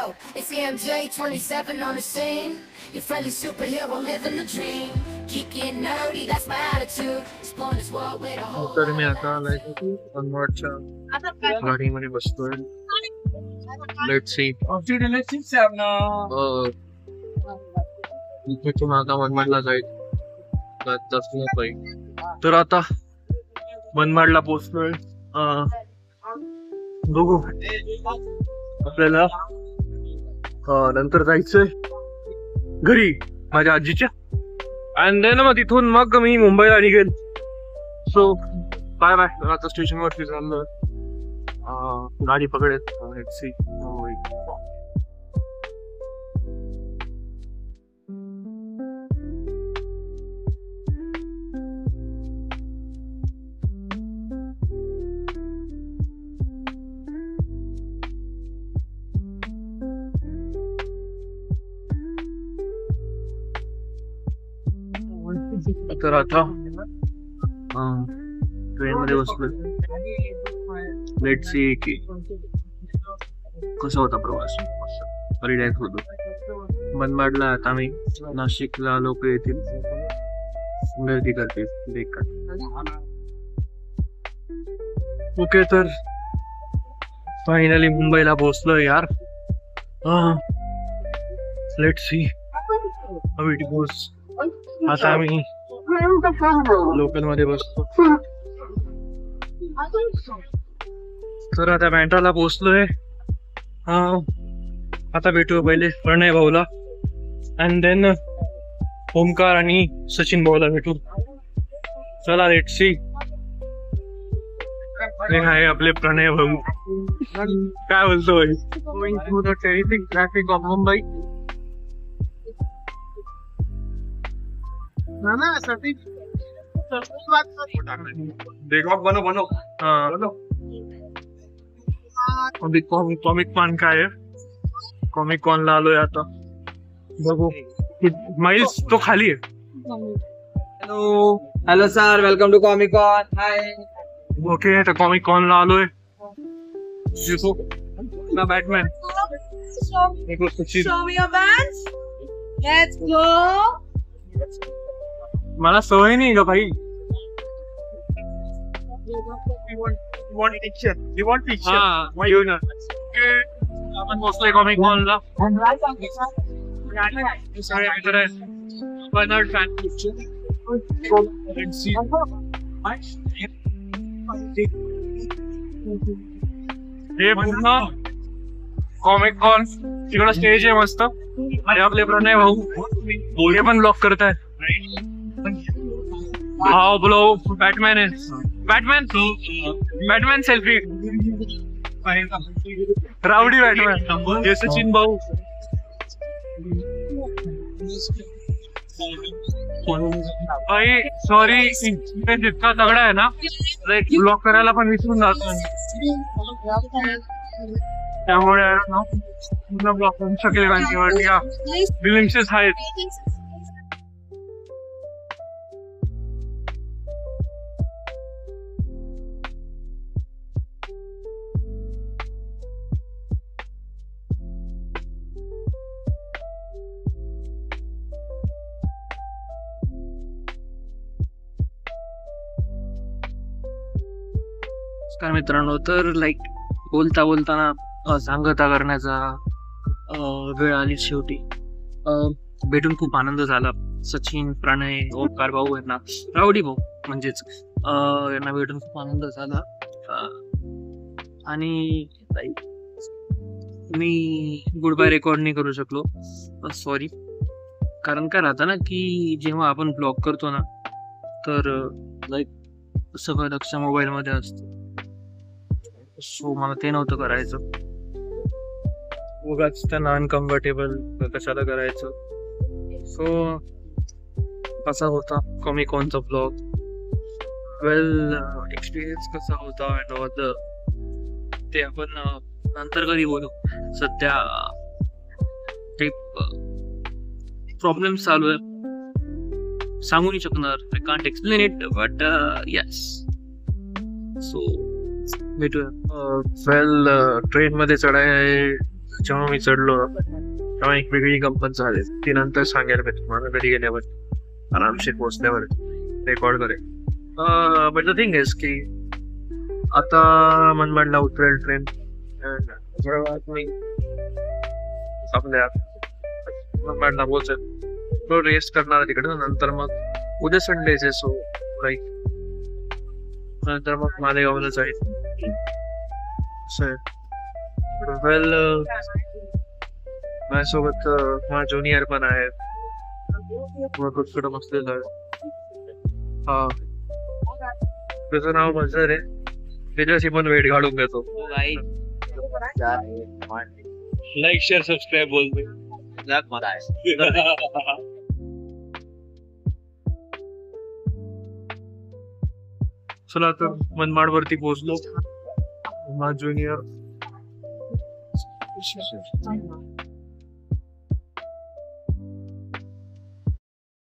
Yo, it's MJ 27 on the scene. Your friendly superhero living the dream. Keep getting nerdy, that's my attitude. Exploring this world with a whole तर मी आता आलाय कन्वर्टच्या गाडीमध्ये बसतोय. Let's see इथून आता मनमाडला जाईल. तर आता मनमाडला पोहोचलोय. बघू आपल्याला नंतर जायचंय घरी माझ्या आजीच्या. आणि देन मग तिथून मग मी मुंबईला निघेल. So bye bye. आता स्टेशन वरती चाललोय. गाडी पकडेल. Let's see. तर आता ट्रेन मध्ये बसलोय. लेट्स सी की कसा होता प्रवास. रिलॅक्स होतो. मनमाडला आता मी नाशिकला लोक येतील गर्दी करते. ओके तर फायनली मुंबईला पोहोचलोय यार. Let's see how it goes. आता आम्ही लोकल मध्ये बसतो. तर आता बँड्राला पोहोचलोय. आता भेटू पहिले प्रणय भाऊला अँड देन ओमकार आणि सचिन भाऊला भेटू. चला लेट्स सी. आहे आपले प्रणय भाऊ. काय बोलतोय. Going through the terrific traffic of Mumbai. बनो कॉमिक कॉन काय आहे. कॉमिक कॉनला आलोय आता. बघू माइल्स तो खाली आहे. Hello sir, welcome to comic con. Hi. Okay तर कॉमिक कॉनला आलोय. Batman. Show me your bands. Let's go. मला सवय नाही का भाई. आपण बसलोय कॉमिक कॉनला. हे पूर्ण कॉमिक कॉन तिकडं स्टेज आहे मस्त. आणि आपले प्रणय भाऊ हे पण ब्लॉक करतायत. हाउ ब्लो बॅटमॅन आहे. Batman selfie. Rowdy Batman. हे सचिन भाऊ. सॉरी जितका तगडा आहे ना ब्लॉक करायला पण विसरून जातो. त्यामुळे पूर्ण ब्लॉक करू शकेल कारण बिलिंग्सेस आहेत. नमस्कार मित्रांनो. तर बोलताना सांगता करण्याचा वेळ आली शेवटी. भेटून खूप आनंद झाला. सचिन, प्रणय, ओमकार भाऊ यांना, रावडी भाऊ म्हणजेच यांना भेटून खूप आनंद झाला. आणि मी गुड बाय रेकॉर्ड नाही करू शकलो. सॉरी. कारण काय राहतं ना की जेव्हा आपण ब्लॉग करतो ना तर सगळं लक्ष मोबाईल मध्ये असतं. सो मला ते नव्हतं करायचं. उगाच त्यांना अनकम्फर्टेबल कशाला करायचं. सो कसा होता कॉमिक कॉनचा ब्लॉग. वेल एक्सपिरियन्स कसा होता अँड ऑल ते आपण नंतर कधी बोलू. सध्या ते प्रॉब्लेम चालू आहे. सांगू नाही शकणार. I can't explain it but yes. So भेटूया. वेल ट्रेन मध्ये चढाई जेव्हा मी चढलो तेव्हा एक वेगळी गंमत झाली. ती नंतर सांगायला मी तुम्हाला घरी गेल्यावर आरामशीर पोहोचल्यावर रेकॉर्ड करेल. बट द थिंग इज की आता मनमाडला उतरेल ट्रेन. थोड्या वेळात मी आपल्या मनमाडला पोहोचेल. तो रेस्ट करणार तिकडे. नंतर मग उद्या संडेच आहे, सो लाईक नंतर मग मालेगावला जाईल. वेल माझ्यासोबत माझा ज्युनियर पण आहे, तिकडं बसलेला आहे. हा, त्याचं नाव मजर आहे. त्याच्याशी पण वेट घालून घेतो. लाईक शेअर सबस्क्राईब बोलतोय. चला तर मनमाड वरती पोहोचलो. माझा ज्युनियर